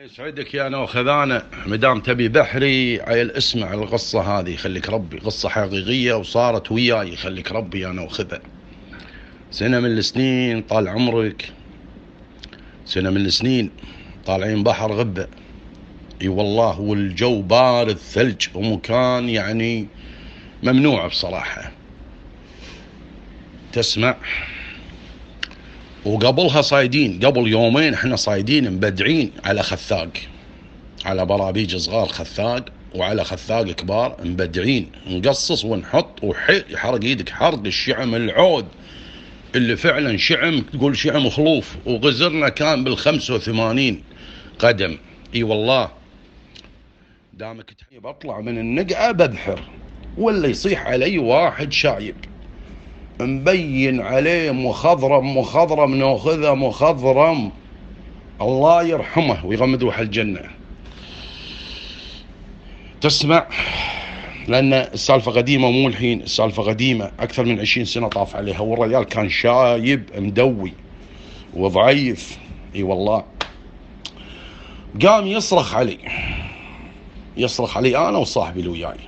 يسعدك يا نوخذانة، مدام تبي بحري عيل اسمع القصة هذه خليك ربي، قصة حقيقية وصارت وياي خليك ربي يا نوخذة. سنة من السنين طال عمرك، سنة من السنين طالعين بحر غبة، اي والله، والجو بارد ثلج ومكان يعني ممنوع بصراحة. تسمع، وقبلها صايدين، قبل يومين احنا صايدين مبدعين على خثاق، على برابيج صغار خثاق وعلى خثاق كبار مبدعين، نقصص ونحط يحرق ايدك حرق الشعم العود اللي فعلا شعم، تقول شعم خلوف، وغزرنا كان بال85 قدم. اي والله، دامك تحيب اطلع من النقعة ببحر، ولا يصيح علي واحد شايب مبين عليه مخضرم ناخذه مخضرم، الله يرحمه ويغمد روح الجنة. تسمع، لأن السالفة قديمة، مو الحين، السالفة قديمة أكثر من 20 سنة طاف عليها، والرجال كان شايب مدوي وضعيف. اي والله، قام يصرخ علي، يصرخ علي أنا وصاحبي اللي وياي،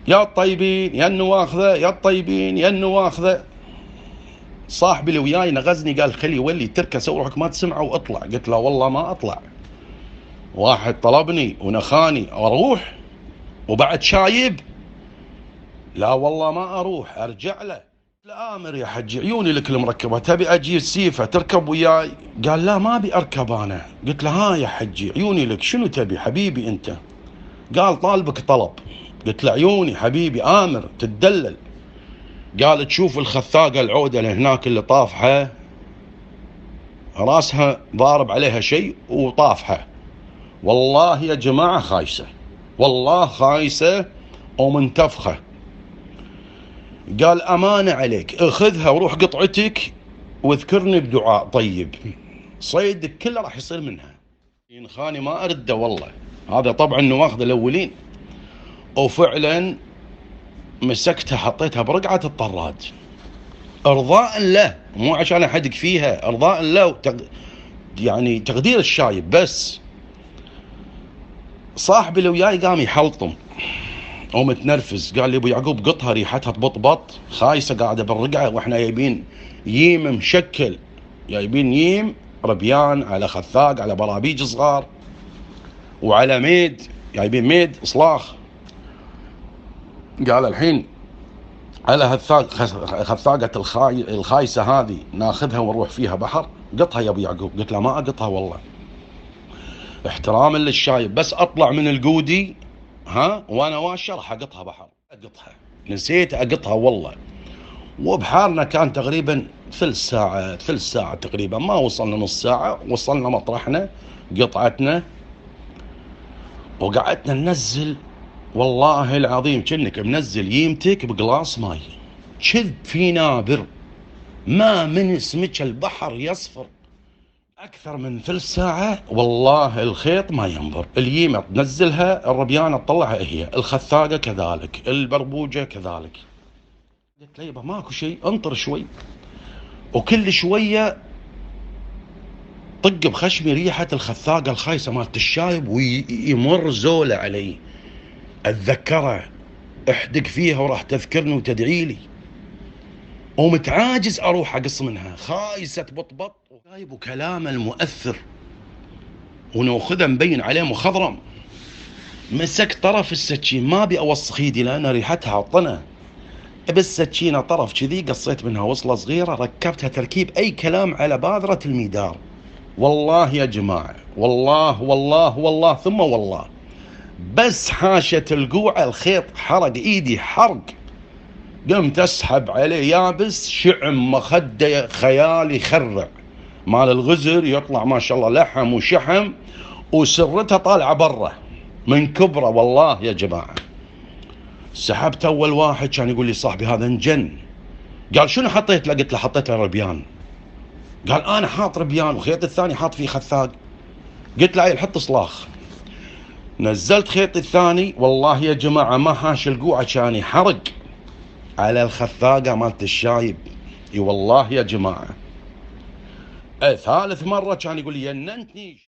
يا الطيبين يا النواخذة، يا الطيبين يا النواخذة. صاحبي اللي وياي نغزني قال خلي ولي تركس وروحك ما تسمعه واطلع. قلت له والله ما اطلع، واحد طلبني ونخاني اروح وبعد شايب، لا والله ما اروح، ارجع له. لا امر يا حجي، عيوني لك المركبه، تبي اجي السيفه تركب وياي؟ قال لا ما ابي اركب انا. قلت له ها يا حجي عيوني لك، شنو تبي حبيبي انت؟ قال طالبك طلب. قلت له عيوني حبيبي امر تدلل. قال تشوف الخثاقه العوده اللي هناك اللي طافحه راسها ضارب عليها شيء وطافحه، والله يا جماعه خايسه، والله خايسه ومنتفخه. قال امانه عليك اخذها وروح قطعتك واذكرني بدعاء طيب، صيدك كله راح يصير منها. ينخاني ما ارده والله، هذا طبعا نواخذ الاولين. وفعلا مسكتها حطيتها برقعه الطراد ارضاء له، مو عشان احدق فيها، ارضاء له يعني تقدير الشايب. بس صاحبي اللي وياي قام يحلطم ومتنرفز، قال لي ابو يعقوب قطها ريحتها تبطبط، خايسه قاعده بالرقعه، واحنا جايبين ييم مشكل، جايبين ييم ربيان على خثاق على برابيج صغار وعلى ميد، جايبين ميد اصلاخ. قال الحين على خثاقة الخايسة هذه ناخذها ونروح فيها بحر، قطها يا ابو يعقوب. قلت له ما اقطها والله، احتراما للشايب، بس اطلع من القودي وانا واشر راح اقطها بحر. اقطها، نسيت اقطها والله. وبحارنا كان تقريبا ثلث ساعة تقريبا، ما وصلنا نص ساعة، وصلنا مطرحنا قطعتنا وقعدنا ننزل. والله العظيم كأنك منزل ييمتك بقلاص ماي، كذب في نابر، ما من اسمك البحر يصفر اكثر من ثلث ساعة. والله الخيط ما ينظر، اليمة تنزلها، الربيانة تطلعها هي، الخثاقة كذلك، البربوجة كذلك. قلت له يبا ماكو شيء، انطر شوي. وكل شوية طق بخشمي ريحة الخثاقة الخايسة مالت الشايب، ويمر زولة علي اتذكره، احدق فيها وراح تذكرني وتدعي لي، ومتعاجز اروح اقص منها، خايسة بطبط. وجايب كلامه المؤثر وناخذه مبين عليه مخضرم. مسك طرف السكين، ما ابي اوسخ ايدي لان ريحتها عطنه، بالسكينه طرف كذي قصيت منها وصله صغيره، ركبتها تركيب اي كلام على بادره الميدار. والله يا جماعه، والله والله والله ثم والله، بس حاشة القوعه الخيط حرق ايدي حرق، قمت اسحب عليه يابس، شعم مخده خيالي خرع، مال الغزر يطلع ما شاء الله لحم وشحم وسرتها طالعه برا من كبره. والله يا جماعه سحبت اول واحد، كان يقول لي صاحبي هذا انجن. قال شنو حطيت له؟ قلت له حطيت له ربيان. قال انا حاط ربيان وخيط الثاني حاط فيه خثاق. قلت له عيل حط صلاخ. نزلت خيط الثاني، والله يا جماعه ما حاش القوعه، كان يحرق على الخثاقه مالت الشايب. اي والله يا جماعه ثالث مرة كان يقول لي يننتني.